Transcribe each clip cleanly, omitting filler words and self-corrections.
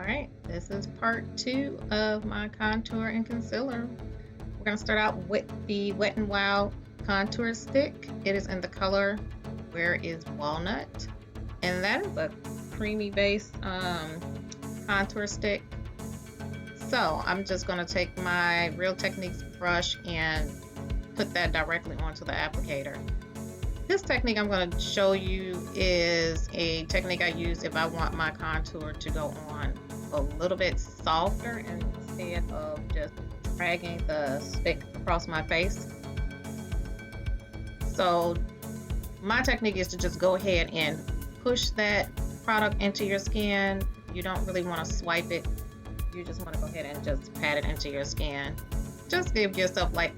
Alright, this is part 2 of my contour and concealer. We're going to start out with the Wet n Wild contour stick. It is in the color Where is Walnut, and that is a creamy base contour stick. So I'm just going to take my Real Techniques brush and put that directly onto the applicator. This technique I'm going to show you is a technique I use if I want my contour to go on a little bit softer instead of just dragging the stick across my face. So my technique is to just go ahead and push that product into your skin. You don't really want to swipe it. You just want to go ahead and just pat it into your skin. Just give yourself like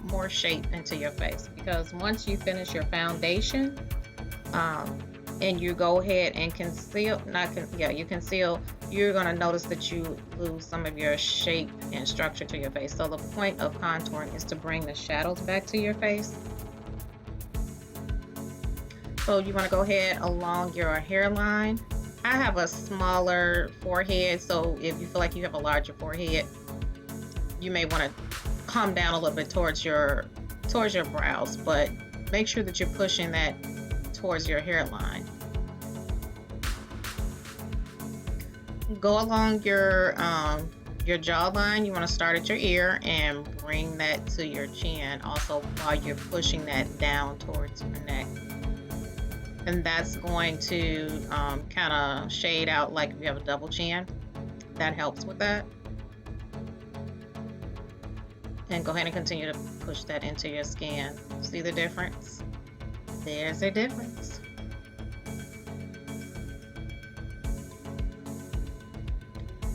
more shape into your face, because once you finish your foundation and you go ahead and conceal, you conceal, you're going to notice that you lose some of your shape and structure to your face. So the point of contouring is to bring the shadows back to your face. So you want to go ahead along your hairline. I have a smaller forehead, so if you feel like you have a larger forehead, you may want to come down a little bit towards your brows, but make sure that you're pushing that towards your hairline. Go along your jawline. You want to start at your ear and bring that to your chin, also while you're pushing that down towards your neck. And that's going to kind of shade out like if you have a double chin. That helps with that. And go ahead and continue to push that into your skin. See the difference? There's a difference.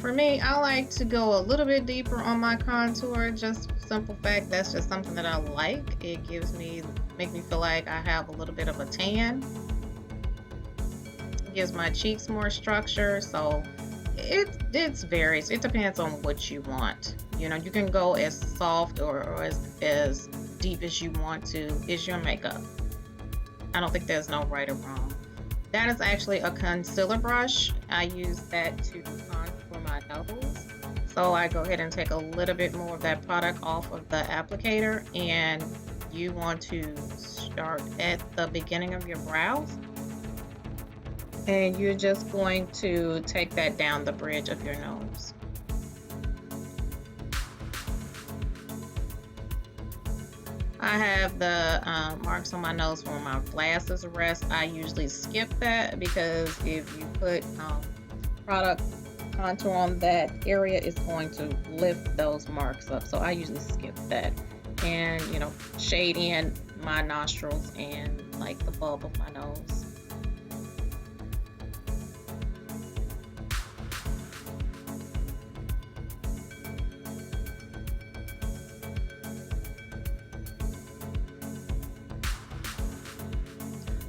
For me, I like to go a little bit deeper on my contour. Just simple fact, that's just something that I like. It makes me feel like I have a little bit of a tan. It gives my cheeks more structure. So it varies. It depends on what you want. You know, you can go as soft or as deep as you want to. It's your makeup. I don't think there's no right or wrong. That is actually a concealer brush. I use that to contour my nose. So I go ahead and take a little bit more of that product off of the applicator, and you want to start at the beginning of your brows. And you're just going to take that down the bridge of your nose. I have the marks on my nose where my glasses rest. I usually skip that because if you put product contour on that area, it's going to lift those marks up. So I usually skip that and, you know, shade in my nostrils and like the bulb of my nose.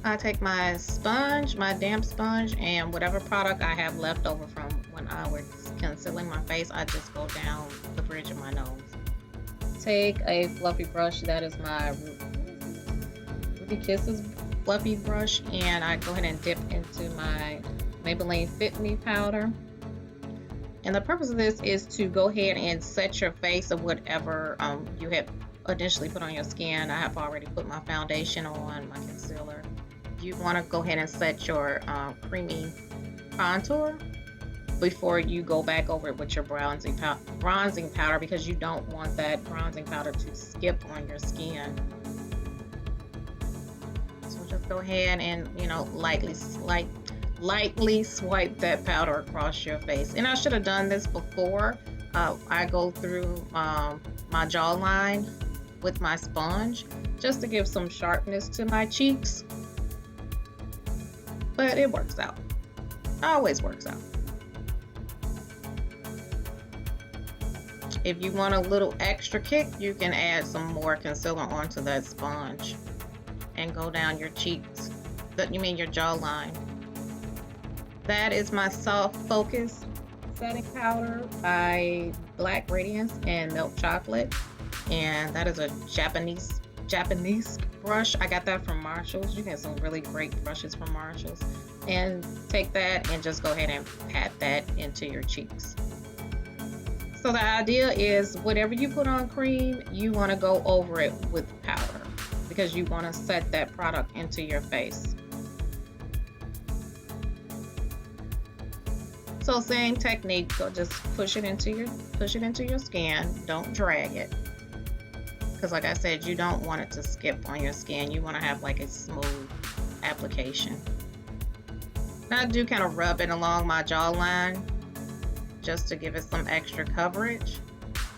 I take my sponge, my damp sponge, and whatever product I have left over from when I was concealing my face, I just go down the bridge of my nose. Take a fluffy brush, that is my Ruby Kisses fluffy brush, and I go ahead and dip into my Maybelline Fit Me powder. And the purpose of this is to go ahead and set your face of whatever you have initially put on your skin. I have already put my foundation on, my concealer. You want to go ahead and set your creamy contour before you go back over it with your bronzing powder, because you don't want that bronzing powder to skip on your skin. So just go ahead and, you know, lightly swipe that powder across your face. And I should have done this before. I go through my jawline with my sponge just to give some sharpness to my cheeks. But it works out. Always works out. If you want a little extra kick, you can add some more concealer onto that sponge and go down your cheeks. You mean your jawline. That is my Soft Focus setting powder by Black Radiance and Milk Chocolate. And that is a Japanese brush. I got that from Marshall's. You get some really great brushes from Marshall's. And take that and just go ahead and pat that into your cheeks. So the idea is whatever you put on cream, you want to go over it with powder because you want to set that product into your face. So same technique, so just push it into your skin. Don't drag it. Because like I said, you don't want it to skip on your skin. You want to have like a smooth application. Now I do kind of rub it along my jawline just to give it some extra coverage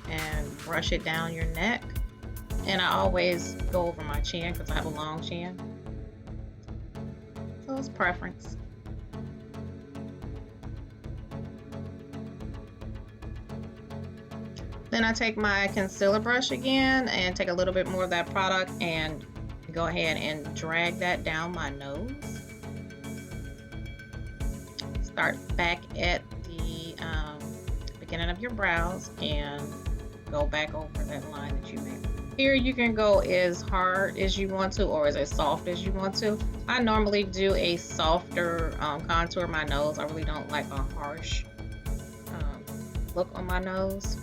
and brush it down your neck. And I always go over my chin because I have a long chin. So it's preference. Then I take my concealer brush again and take a little bit more of that product and go ahead and drag that down my nose. Start back at the beginning of your brows and go back over that line that you made. Here you can go as hard as you want to or as soft as you want to. I normally do a softer contour of my nose. I really don't like a harsh look on my nose.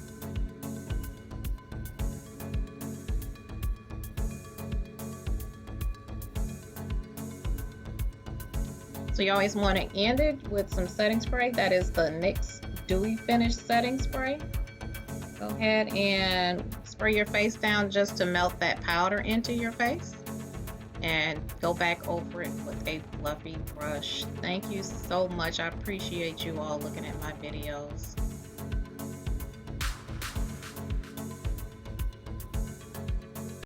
So you always want to end it with some setting spray. That is the NYX Dewy Finish Setting Spray. Go ahead and spray your face down just to melt that powder into your face. And go back over it with a fluffy brush. Thank you so much. I appreciate you all looking at my videos.